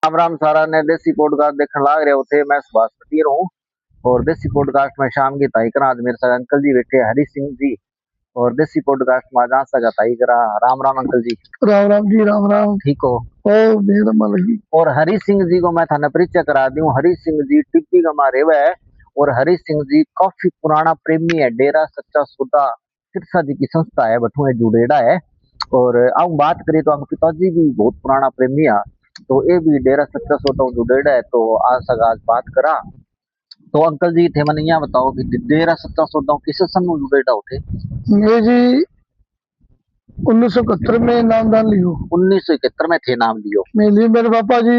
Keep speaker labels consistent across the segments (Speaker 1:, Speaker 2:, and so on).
Speaker 1: राम राम सारा ने देसी पॉडकास्ट देखने लाग रहे होते। मैं सुभाष पटियर हूँ और देसी पॉडकास्ट में शाम की ताई करा। आज मेरे साथ अंकल जी बैठे हरी सिंह जी और देसी पॉडकास्ट में आज सगा ताई करा। राम राम अंकल जी।
Speaker 2: राम राम जी, राम राम।
Speaker 1: ठीक हो?
Speaker 2: ओ मेरा मालिक जी।
Speaker 1: और हरी सिंह जी को मैं थाने परिचय करा दूं। हरी सिंह जी टिप्पी का मारे हुए है और हरी सिंह जी काफी पुराना प्रेमी है। डेरा सच्चा सौदा सिरसा जी की संस्था है, बठुए जुड़ेड़ा है। और अब बात करें तो हम पिताजी भी बहुत पुराना प्रेमी है, तो ये भी डेरा सच्चा सौदा जुड़ेड़ा है। तो आज आज बात करा तो अंकल जी थे मैंने यहाँ बताओ कि डेरा सच्चा सौदा किस सन में जुड़ेड़ा होते?
Speaker 2: मैं जी 1971 में नामदान लियो।
Speaker 1: 1971 में थे नाम लियो।
Speaker 2: मैं लिए मेरे पापा जी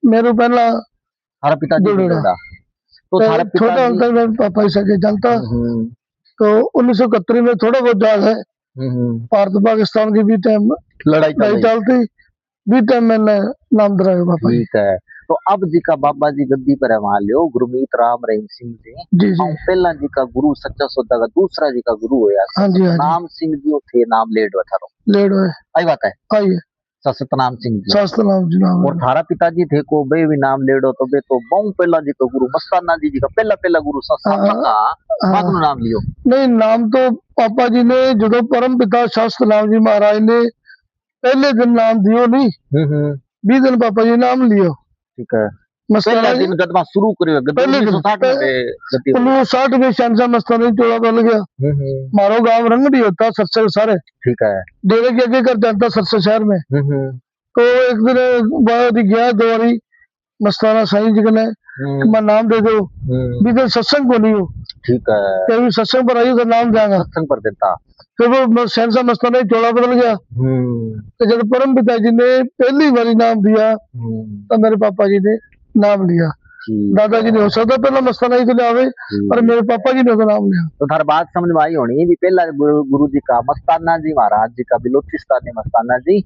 Speaker 2: मेरे पहला
Speaker 1: हमारा पिताजी जुड़ेड़ा। तो थारा
Speaker 2: छोटा अंकल मेरे पापा ही सके जानता। तो 1971 में थोड़ा बहुत याद है। भारत पाकिस्तान की भी टाइम लड़ाई चलती भी टाइम मैंने नाम दराया पापा।
Speaker 1: ठीक है। तो अब जी का बाबा जी गद्दी पर है वहां लियो गुरमीत राम रहीम सिंह जी। पहला जी का गुरु सच्चा सौदा का दूसरा जी का गुरु होया सतनाम सिंह जी थे। नाम लेड
Speaker 2: लेड है
Speaker 1: आई बात है। आई सतनाम सिंह जी।
Speaker 2: सतनाम जी नाम।
Speaker 1: और थारा पिताजी थे को बे भी नाम लेडो तो बे तो बहु पहला जी का गुरु मस्ताना जी का पहला गुरु का नाम लियो।
Speaker 2: नहीं, नाम तो पापा जी ने जो परम पिता शास्त्रनाम जी महाराज ने पहले दिन नाम दियो नहीं 20 दिन पापा जी नाम लियो।
Speaker 1: ठीक है। पहला दिन गदमा शुरू करियो
Speaker 2: पहले 1960 में शहनशाह मस्ताना चोला बन गया। मारो गांव रंगड़ी होता सरसे सारे। ठीक है। डेरे के आगे कर जाता सरसे शहर में। तो एक दिन बाद गया दो बारी मस्ताना साईं जी ने मैं नाम दे दो भी तो सत्संग को नहीं हो। ठीक है। कभी सत्संग पर आई तो नाम जाएगा सत्संग पर देता। फिर वो शहनशाह मस्ताना चोला बदल गया। तो जब परम पिताजी ने पहली बारी नाम दिया तो मेरे पापा जी ने नाम लिया। दादाजी ने हो सकता पहला मस्ताना ही तो लिया और मेरे पापा जी ने तो नाम लिया।
Speaker 1: तो हर बात समझ में आई होनी भी पहला गुरु जी का मस्ताना जी महाराज जी का बिलोचिस्तानी मस्ताना जी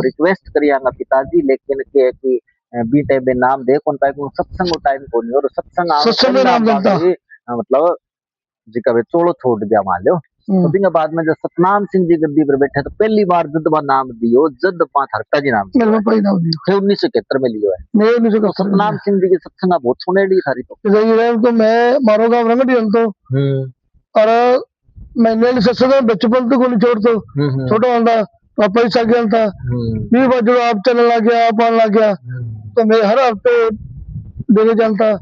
Speaker 1: रिक्वेस्ट करिएगा पिताजी लेकिन के कि बीटे बे नाम दे कौन पाए सत्संग टाइम को नहीं और सत्संग
Speaker 2: नाम
Speaker 1: मतलब जी का चोड़ो छोड़ दिया मान लो। तो दिन बाद में जब सतनाम सिंह जी गद्दी पर बैठे तो पहली बार जदबा नाम दियो जद पांच हरका जी नाम दियो 1971 में लियो है। तो सतनाम सिंह जी की सत्संग बहुत सुनेड़ी थारी
Speaker 2: तो मैं मारो गांव रंगड़ी तो और मैंने सत्संग बचपन तो कोई छोड़ तो छोटा होता पापा ही सागिया था भी जो आप चलने लग गया आप आने लग गया तो मैं हर हफ्ते देने जानता।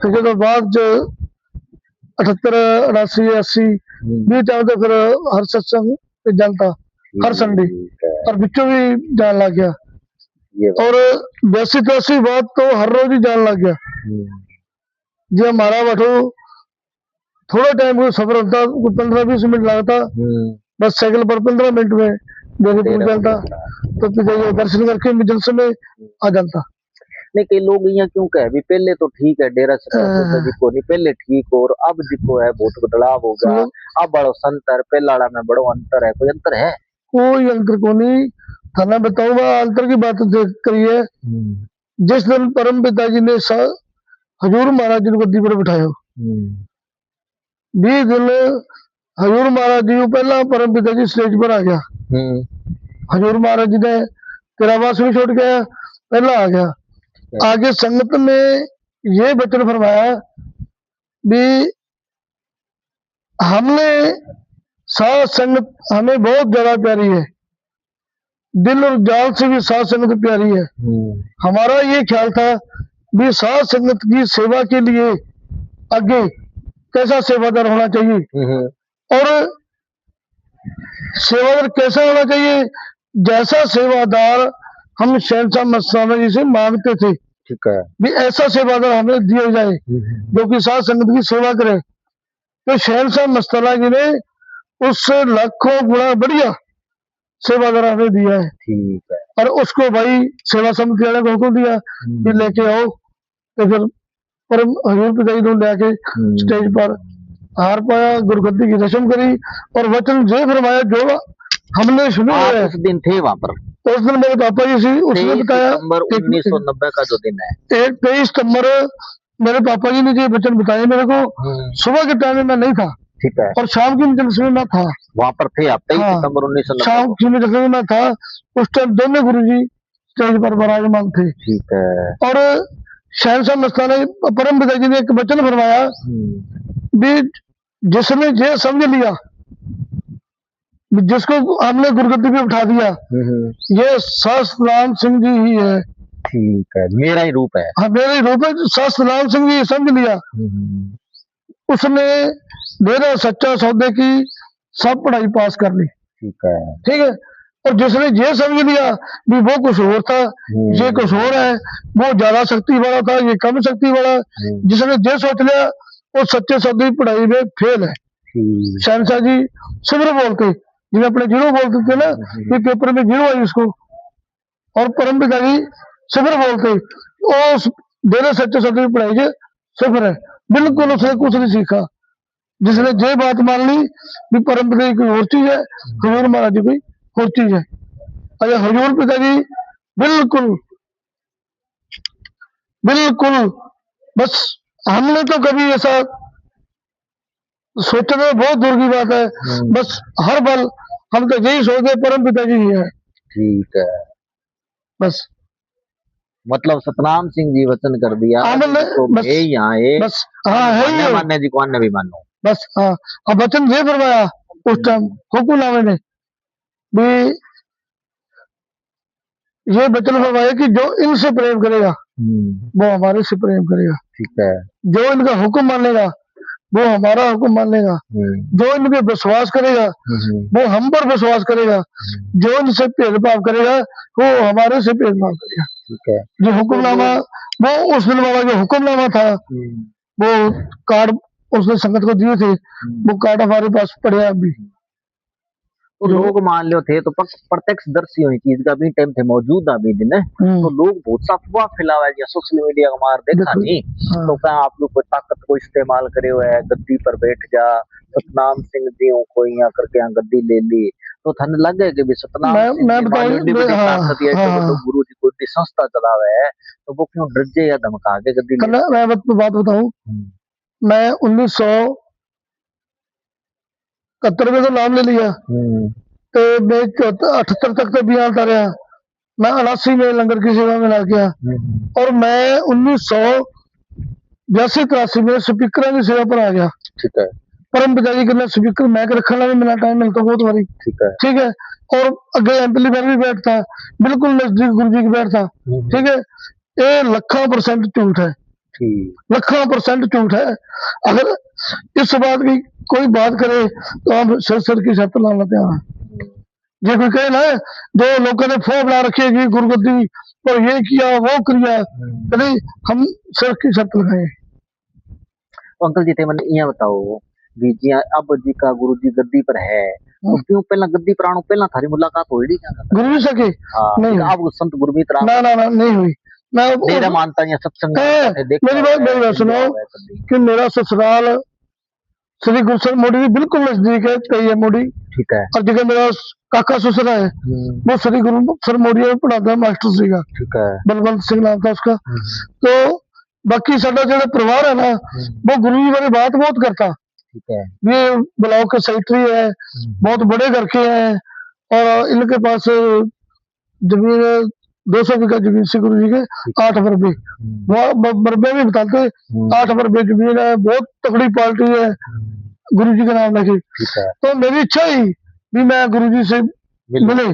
Speaker 2: फिर तो बाद 78 88 80 भी टाइम तो फिर हर सत्संग जानता हर संडे और बिच्चों भी जान लग गया। और वैसी तैसी बात तो हर रोज ही जान लग गया। जी हमारा बैठो थोड़ा टाइम को सफर होता 15-20 मिनट लगता बस साइकिल पर 15 मिनट में डेरे पहुंच जाता। तो फिर दर्शन करके मिजल में आ जाता।
Speaker 1: नहीं कई लोग यहाँ क्यों कहे भी पहले तो ठीक है डेरा सच्चा जी को नहीं पहले ठीक और अब जी को है बहुत बदलाव हो गया। अब बड़ो संतर पहला में बड़ो अंतर है। कोई अंतर है?
Speaker 2: कोई अंतर को नहीं थाना बताऊंगा अंतर की बात करिए। जिस दिन परम पिताजी ने हजूर महाराज जी को गद्दी पर बिठाया 20 दिन हजूर महाराज जी पहला परम पिताजी स्टेज पर आ गया। हजूर महाराज जी ने तेरावास भी छोड़ गया पहला आ गया। आगे संगत में ये वचन फरमाया भी हमने साथ संगत हमें बहुत ज्यादा प्यारी है। दिल और जान से भी साथ संगत प्यारी है। हमारा ये ख्याल था भी साथ संगत की सेवा के लिए आगे कैसा सेवादार होना चाहिए और सेवादार कैसा होना चाहिए जैसा सेवादार हम शहनशाह मस्ताना जी से मांगते थे। ठीक है। भी ऐसा सेवादार हमें दिया जाए जो कि साथ संगत की सेवा करे। तो शहनशाह मस्ताना जी ने उससे लाखों गुना बढ़िया सेवादार हमें दिया है। ठीक है। और उसको भाई सेवा समिति वाले को हुक्म दिया कि लेके आओ। तो फिर परम हजूर पिताजी ने लेके स्टेज पर हार पाया गुरगद्दी की रस्म करी और वचन जे फरमाया जो हमने सुना है।
Speaker 1: उस दिन थे वहां पर
Speaker 2: उस दिन मेरे पापा जी से उसने बताया
Speaker 1: 1990 का जो दिन है
Speaker 2: 23 सितंबर मेरे पापा जी ने जो वचन बताए मेरे को सुबह के टाइम में मैं नहीं था।
Speaker 1: ठीक है।
Speaker 2: और शाम की जलसे में मैं था वहां
Speaker 1: पर थे आप 23 सितंबर 1990
Speaker 2: शाम की जलसे में मैं था। उस टाइम दोनों गुरुजी स्टेज पर विराजमान थे।
Speaker 1: ठीक है।
Speaker 2: और शहंशाह मस्ताना परम पिता जी ने एक वचन फरमाया भी जिसने ये समझ लिया जिसको हमने गुरगद्दी पे उठा दिया ये सतनाम सिंह जी ही है।
Speaker 1: ठीक है, मेरा ही रूप है।
Speaker 2: हाँ, मेरा ही रूप है। सतनाम सिंह जी समझ लिया, उसने मेरा सच्चा सौदे की सब पढ़ाई पास कर ली।
Speaker 1: ठीक है।
Speaker 2: ठीक है। और जिसने ये समझ लिया भी वो कुछ और था, ये कुछ और है, वो ज्यादा शक्ति वाला था, ये कम शक्ति वाला, जिसने ये सोच लिया वो सच्चे सौदे की पढ़ाई में फेल है। शहंशाह जी सिमर बोलते जिन्हें अपने जीरो बोलते थे ना, ये पेपर में जीरो आई उसको, और परम पिता जी सिमर बोलते और मेरे सच्चे सौदे की पढ़ाई के सिफर है। बिल्कुल उसने कुछ नहीं सीखा। जिसने ये बात मान ली भी परम पिता जी कोई और चीज है, हजूर महाराज जी कोई और चीज है। अरे हजूर पिताजी बिल्कुल बिल्कुल, बस हमने तो कभी ऐसा सोचना बहुत दूर की बात है। बस हर पल हम तो यही सोचते परम पिताजी ही है।
Speaker 1: ठीक है।
Speaker 2: बस
Speaker 1: मतलब सतनाम सिंह जी वचन कर दिया तो
Speaker 2: बस
Speaker 1: यहाँ
Speaker 2: बस हाँ है
Speaker 1: मानने जी को आने भी मानो
Speaker 2: बस। हाँ, अब वचन ये फरमाया उस टाइम हुक्मनामे ने भी ये वचन फरमाया कि जो इनसे प्रेम करेगा वो हमारे से प्रेम करेगा।
Speaker 1: ठीक है।
Speaker 2: जो इनका हुक्म मानेगा वो हमारा हुक्म मानेगा, जो इनपे विश्वास करेगा वो हम पर विश्वास करेगा, जो इनसे भेदभाव करेगा वो हमारे से भेदभाव करेगा।
Speaker 1: ठीक है।
Speaker 2: जो हुक्मनामा वो उस दिन वाला जो हुक्मनामा था वो कार्ड उसने संगत को दिए थे, वो कार्ड हमारे पास पड़े अभी।
Speaker 1: तो लोग मान लो थे तो प्रत्यक्षदर्शी हुई चीज का भी टाइम थे मौजूद अभी दिन है तो लोग बहुत सा अफवाह फैलावा है सोशल मीडिया का मार देखा नहीं। तो क्या आप लोग कोई ताकत को इस्तेमाल करे हुए है गद्दी पर बैठ जा सतनाम सिंह जी कोई यहाँ करके यहाँ गद्दी ले ली तो थाने लगे कि भी सतनाम गुरु जी कोई संस्था चला हुआ है तो वो क्यों डर या धमका के गद्दी।
Speaker 2: मैं बात बताऊं, मैं 1971 में तो नाम ले लिया तो मैं 78 तक तो बिहार था रहा। मैं 89 में लंगर की सेवा में लग गया और मैं 1982-83 में स्पीकर की सेवा पर आ गया।
Speaker 1: ठीक है।
Speaker 2: परम पिताजी के स्पीकर मैं रखने भी मेरा टाइम मिलता बहुत बारी। ठीक है। और अगे एम्पलीफायर भी बैठता बिल्कुल नजदीक गुरु जी की बैठता। ठीक है। ये 100% झूठ है, 100% झूठ है। अगर इस बात की कोई बात करे तो हम सर की छत लाना तैयार है। जो कोई कहे ना जो लोगों ने फोन बना रखी है गुरुगद्दी और ये किया वो किया कभी हम सर की छत लगाए।
Speaker 1: अंकल जी मैंने ये बताओ भी जी अब जी का गुरु जी गद्दी पर है तो क्यों पहला गद्दी पर आनो पहला थारी मुलाकात हुई क्या
Speaker 2: गुरु जी सके
Speaker 1: नहीं अब संत गुरमीत राम
Speaker 2: ना नहीं हुई। मैं
Speaker 1: मेरा मानता है सत्संग
Speaker 2: मेरी बात सुनो कि मेरा ससुराल श्री गुरुसर मोड़ी बिल्कुल नजदीक है तय मोड़ी। ठीक है। और जगह मेरा काका ससुरा है वो श्री गुरु सर मोड़ी में पढ़ाता है मास्टर श्री का। ठीक है। बलवंत सिंह नाम था उसका। तो बाकी साडा जो परिवार है ना वो गुरु जी वाली बात बहुत करता। ठीक है। ये ब्लॉक के सेक्रेटरी है बहुत बड़े घर के हैं और इनके पास जमीन 200 बीघा जमीन से गुरु जी के 8 बरबे बरबे भी बताते 8 बरबे जमीन है बहुत तगड़ी पार्टी है गुरु जी के नाम लगी। तो मेरी इच्छा ही भी मैं गुरु जी से मिले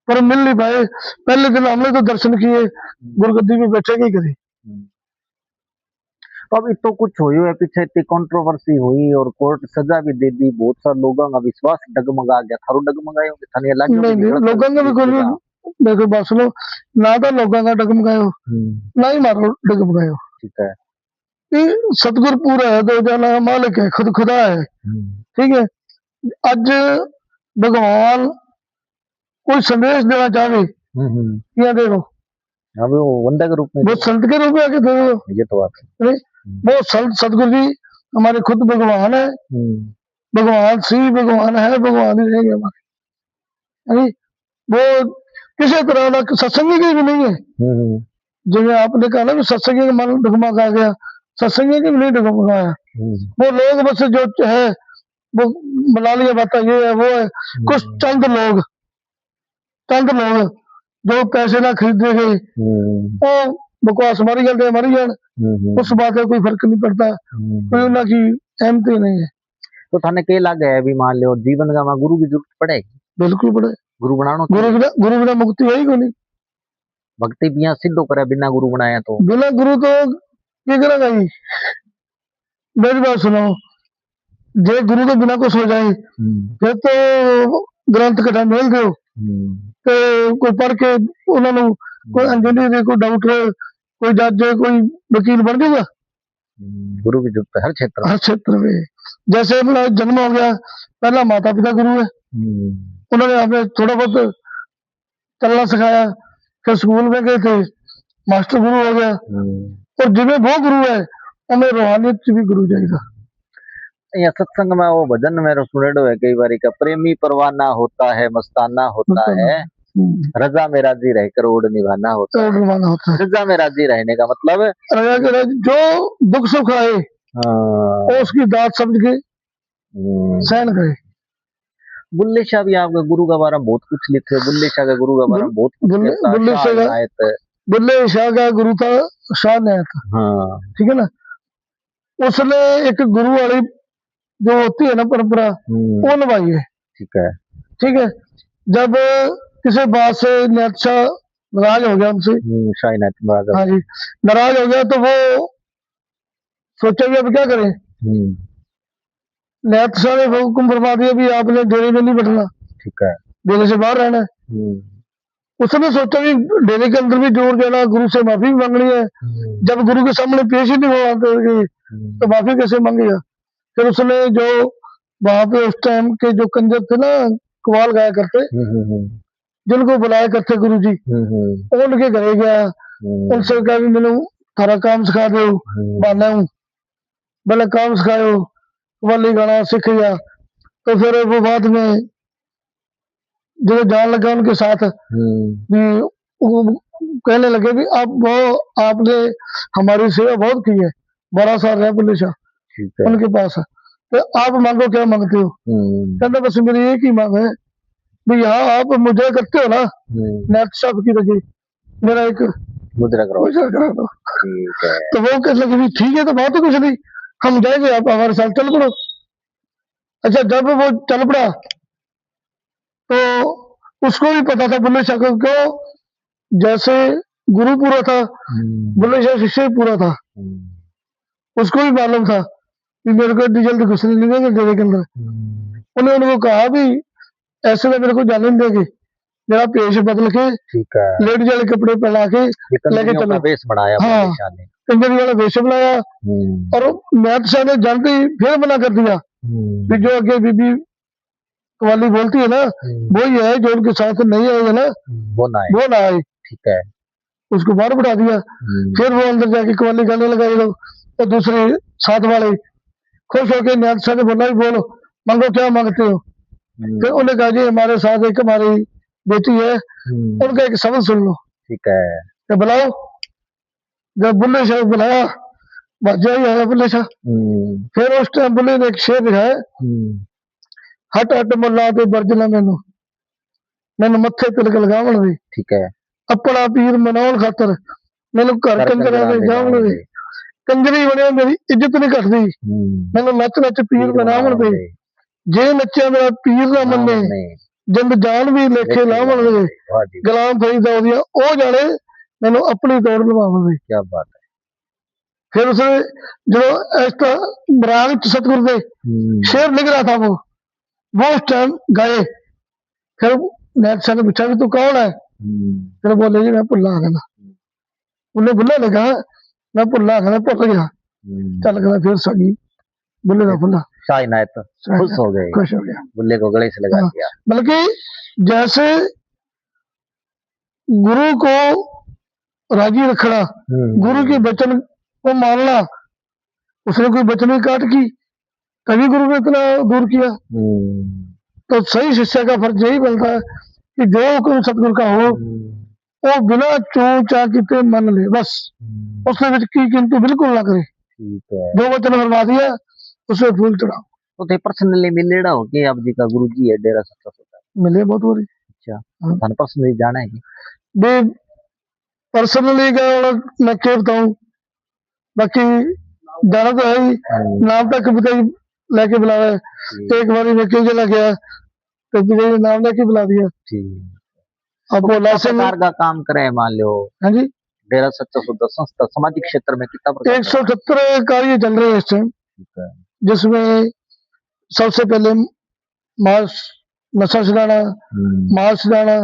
Speaker 2: पर मिल नहीं पाए। पहले दिन हमने तो दर्शन किए गुरुगद्दी में बैठे नहीं करे।
Speaker 1: तो अभी तो कुछ हुई है पीछे इतनी कंट्रोवर्सी हुई और कोर्ट सजा भी दे दी बहुत सारे लोगों का विश्वास डगमगा गया थारो डगमगायो कि थाने लग
Speaker 2: लोगों का भी कोई मेरे बात सुनो ना तो लोगों का डगमगायो ना ही मारो डगमगायो। ठीक है। सतगुर पूरा है दो जाना मालिक है खुद खुदा है। ठीक है। आज भगवान कोई संदेश देना चाहे या देखो
Speaker 1: वो बंदा के रूप में
Speaker 2: वो संत के रूप में आके दे दो ये तो बात है। वो संत सतगुरु जी हमारे खुद भगवान है भगवान श्री भगवान है भगवान ही रहेंगे हमारे। वो किसी तरह का सत्संगी की भी नहीं है जिन्हें आपने कहा ना कि सत्संगी का मन डगमगा गया सत्संगी की भी नहीं डगमगाया। वो लोग बस जो है वो बना लिया बात ये है वो है कुछ चंद लोग जो पैसे ना खरीदे गए वो बकवास मारी जान उस बात का कोई फर्क नहीं पड़ता, कोई उनकी अहमियत ही नहीं है।
Speaker 1: तो थाने के लग है भी मान लो जीवन का गुरु की जरूरत पड़ेगी,
Speaker 2: बिल्कुल पड़े।
Speaker 1: गुरु बनाना
Speaker 2: गुरु बिना मुक्ति है ही को नहीं।
Speaker 1: भक्ति बिना सिद्धो करे बिना गुरु बनाया तो
Speaker 2: बिना गुरु तो क्या करेगा जी। मेरी बात सुनो, जे गुरु तो बिना कुछ हो जाए फिर तो ग्रंथ कटा मेल दो तो कोई पढ़ के उन्होंने कोई इंजीनियर कोई डॉक्टर कोई जज कोई वकील बन जाएगा।
Speaker 1: गुरु की जरूरत है हर
Speaker 2: क्षेत्र में। जैसे अपना जन्म हो गया, पहला माता पिता गुरु है, उन्होंने हमें थोड़ा बहुत चलना सिखाया, फिर स्कूल में गए थे मास्टर गुरु हो गया, और जिन्हें वो गुरु है हमें रूहानियत भी गुरु जाएगा।
Speaker 1: या सत्संग में वो भजन मेरे सुनेडो है कई बार का, प्रेमी परवाना होता है मस्ताना होता है, रजा में राजी रहकर ओढ़ निभाना होता है। रजा में राजी रहने का मतलब
Speaker 2: जो दुख सुख आए उसकी दात समझ के सहन करे।
Speaker 1: बुल्ले शाह भी आपका गुरु के बारे में बहुत कुछ लिखे, बुल्ले शाह का गुरु के बारे में बहुत कुछ
Speaker 2: बुल्ले शाह का गुरु था शाह नायत।
Speaker 1: हाँ
Speaker 2: ठीक है ना, उसने एक गुरु वाली जो होती है ना परंपरा वो निभाई है। ठीक है, जब किसी बात से नायत शाह नाराज हो गया उनसे, हाँ जी नाराज हो गया, तो वो सोचा भी अब क्या करें। नायत शाह ने हुक्म फरमा दिया भी आपने डेरे में नहीं बैठना,
Speaker 1: ठीक है,
Speaker 2: डेरे से बाहर रहना है। उसने सोचा भी डेरे के अंदर भी जोर देना, गुरु से माफी भी मांगनी है, जब गुरु के सामने पेश ही नहीं हुआ तो माफी कैसे मांगेगा। फिर उसने जो वहां पे उस टाइम के जो कंजर थे ना कवाल गाया करते, जिनको बुलाया करते गुरु जी, उनके घरे गया, उनसे कहा भी मैंने थारा काम सिखा दो, माना हूँ भले काम सिखाओ, कवाली गाना सीख गया। तो फिर वो बाद में जो जान लगा उनके साथ भी कहने लगे भी आपने हमारी सेवा बहुत की है, 12 साल रहे बुल्ले शाह उनके पास, तो आप मांगो क्या मांगते हो। कहते बस मेरी एक ही मांग है भी यहाँ आप मुझे करते हो ना नायत शाह की रखी, मेरा एक मुद्रा करा दो। तो वो कहने लगे भी ठीक है, तो बात तो कुछ नहीं, हम जाएंगे, आप हमारे साथ चल पड़ो। अच्छा, जब वो चल पड़ा तो उसको भी पता था बुल्ले शाह को, क्यों जैसे गुरु पूरा था बुल्ले शाह शिष्य पूरा था, उसको भी मालूम था कि मेरे को इतनी जल्दी घुसने नहीं देंगे डेरे के अंदर। उन्होंने उनको कहा भी ऐसे में मेरे को जाने नहीं देंगे, मेरा पेश बदल के लेडीज वाले कपड़े पहना के लेके चलो,
Speaker 1: वेश बनाया,
Speaker 2: हाँ कंजरी वाला वेश बनाया। और नायत शाह ने जानते ही फिर मना कर दिया कि जो आगे बीबी कवाली बोलती है ना वही है, जो उनके साथ नहीं आएगा ना वो ना आए।
Speaker 1: ठीक है,
Speaker 2: उसको बाहर बढ़ा दिया। फिर वो अंदर जाके कवाली गाने लगा लोग, तो दूसरे साथ वाले खुश होकर नायत शाह ने बोला भी बोलो मांगो क्या मांगते हो। फिर उन्हें कहा जी हमारे साथ एक हमारी बेटी है, उनका एक शब्द सुन लो।
Speaker 1: ठीक है,
Speaker 2: तो बुलाओ। जब बुल्ले शाह बुलाया बाजा ही आया बुल्ले शाह। फिर उस टाइम बुल्ले ने एक शेर लिखा है, हट हट मुला ते बरजना मैनू मत्थे तिलक लगावन दे।
Speaker 1: ठीक है,
Speaker 2: अपना पीर मनाउण खातर मैनू घर कंजरा दे जावन दे, कंजरी बने मेरी इज्जत नहीं घटदी, मैनू नच नच पीर बनावन दे, जे नच्चा मेरा पीर ना मन्ने जिंद जान भी लेखे लावन दे, गुलाम फरीदा ओदियां ओ जाने मैनू अपनी तौर निभावन दे।
Speaker 1: क्या बात है।
Speaker 2: फिर उसने जो ऐसा बराग सतगुरु दे शेर लिख रहा था वो उस टाइम गाए। फिर नायत शाह ने पूछा कि तू कौन है, फिर बोले जी मैं भुल्ला आ गया। उन्हें बुल्ले ने कहा मैं भुल्ला आ गया, भुल गया, चल गया। फिर सगी बुल्ले का भुल्ला
Speaker 1: शाह नायत खुश हो गया, बुल्ले को गले से लगा दिया।
Speaker 2: बल्कि जैसे गुरु को राजी रखना, गुरु के वचन को मानना, उसने कोई वचन ही काट की तभी गुरु ने इतना दूर किया। तो सही शिष्य का फर्ज यही बनता है कि जो हुक्म सतगुरु का हो वो बिना चू चा किते मन ले, बस उसने की किंतु बिल्कुल ना करे। जो वचन फरमा दिया उसे फूल चढ़ाओ।
Speaker 1: तो थे पर्सनली मिलेड़ा हो कि आप जी का गुरु जी है डेरा सच्चा सोता
Speaker 2: मिले बहुत बारी।
Speaker 1: अच्छा, थाने पर्सनली जाना है कि
Speaker 2: भी पर्सनली क्या मैं क्या बताऊं, बाकी जाना तो है ही, नाम तक पिताजी लेके बुलाया। एक बार मैं क्यों चला गया तो पिताजी नाम लेके बुला दिया। अब
Speaker 1: तो
Speaker 2: बोला
Speaker 1: कितना प्रकार का काम करे मान लो?
Speaker 2: हाँ जी,
Speaker 1: डेरा सच्चा सौदा संस्था सामाजिक क्षेत्र में कितना प्रकार
Speaker 2: 178 कार्य चल रहे हैं इस टाइम, जिसमें सबसे पहले मास नशा छुड़ाना, मास छुड़ाना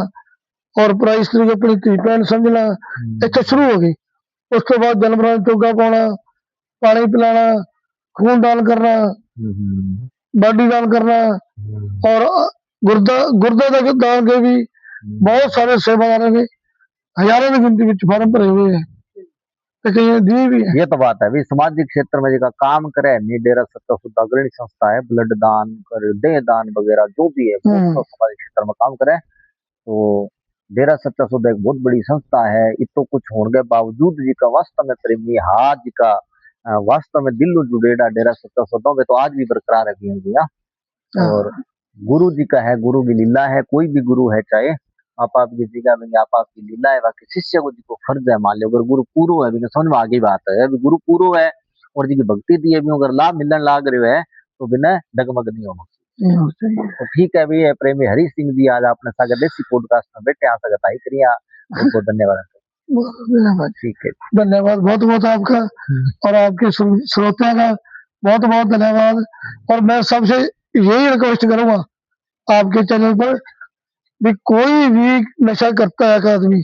Speaker 2: और प्राइस तरीके अपनी धी भैन समझना इतना शुरू हो गई। उसके बाद जानवरों में चोगा पाना, पानी पिलाना, खून दान करना, बॉडी दान करना और गुर्दा गुर्दा दान के भी बहुत सारे सेवादारों ने हजारों की गिनती में फार्म भरे हुए हैं, दिए भी है।
Speaker 1: ये तो बात है भी सामाजिक क्षेत्र में जो काम करे नहीं डेरा सच्चा सौदा अग्रणी संस्था है, ब्लड दान करे, देह दान वगैरह जो भी है तो सामाजिक क्षेत्र में काम करे। तो डेरा सच्चा सौदा एक बहुत बड़ी संस्था है। इतो कुछ होने के बावजूद जी का वास्तव में प्रेमी हाथ जी का वास्तव में दिल जुड़ेड़ा डेरा सच्चा सौदा में तो आज भी बरकरार है भैया। और गुरु जी का है, गुरु की लीला है, कोई भी गुरु है चाहे आपकी जगह में आपकी लीला है, बाकी शिष्य को जी को फर्ज है। मान लो अगर गुरु पूरो है भी समझ में आगे बात है, अभी गुरु पूरो है और जी की भक्ति दी है भी अगर लाभ मिलने लाग रहे है तो बिना डगमग नहीं होना चाहिए। तो ठीक है भी प्रेमी हरी सिंह जी आज आपने सागर देसी पॉडकास्ट में बैठे आ सकता ही करिया, बहुत बहुत धन्यवाद। ठीक है,
Speaker 2: धन्यवाद बहुत बहुत आपका और आपके श्रोता का बहुत बहुत धन्यवाद। और मैं सबसे यही रिक्वेस्ट करूंगा आपके चैनल पर भी कोई भी नशा करता है आदमी,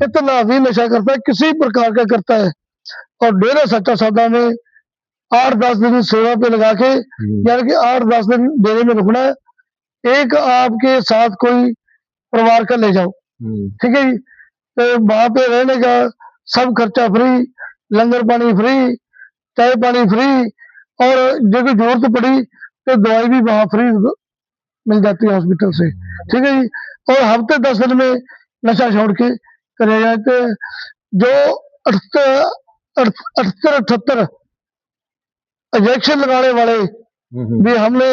Speaker 2: इतना भी नशा करता है किसी प्रकार का करता है और डेरा सच्चा सौदा में 8-10 दिन सेवा पे लगा के यानी कि 8-10 दिन डेरे में रुकना है, एक आपके साथ कोई परिवार का ले जाओ, ठीक है जी। तो वहां पे रहने का सब खर्चा फ्री, लंगर पानी फ्री, चाय पानी फ्री और जो भी जरूरत पड़ी तो दवाई भी वहां फ्री मिल जाती है हॉस्पिटल से, ठीक है जी। और हफ्ते 10 दिन में नशा छोड़ के करे जाए तो जो 78 इंजेक्शन लगाने वाले भी हमने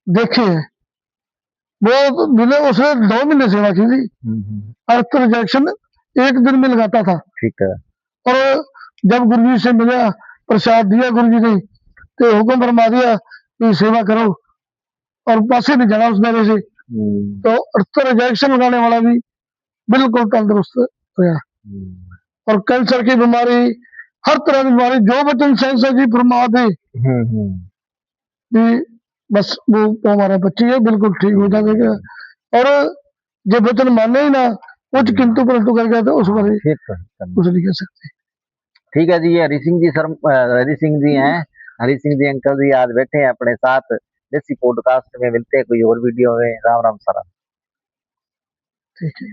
Speaker 2: देखे हैं, वो मिले उसने 2 महीने सेवा की थी, 78 इंजेक्शन एक दिन में लगाता था।
Speaker 1: ठीक है।
Speaker 2: और जब गुरु जी से मिला, प्रसाद दिया गुरु जी ने तो हुक्म फरमा दिया कि सेवा करो और पास ही नहीं जाना उस मेरे से। तो 78 इंजेक्शन लगाने वाला भी बिल्कुल तंदुरुस्त हुआ। और कैंसर की बीमारी, हर तरह की बीमारी जो वचन सेंसर जी फरमा दे बस वो हमारा बच्ची है बिल्कुल ठीक हो जाएगा। और जो वचन माने ही ना कुछ किंतु परंतु कर गया तो उस पर कुछ नहीं कह सकते।
Speaker 1: ठीक है जी, ये हरि सिंह जी हरि सिंह जी हैं, हरि सिंह जी अंकल जी आज बैठे हैं अपने साथ देसी पॉडकास्ट में। मिलते हैं कोई और वीडियो में। राम राम सर।
Speaker 2: ठीक है।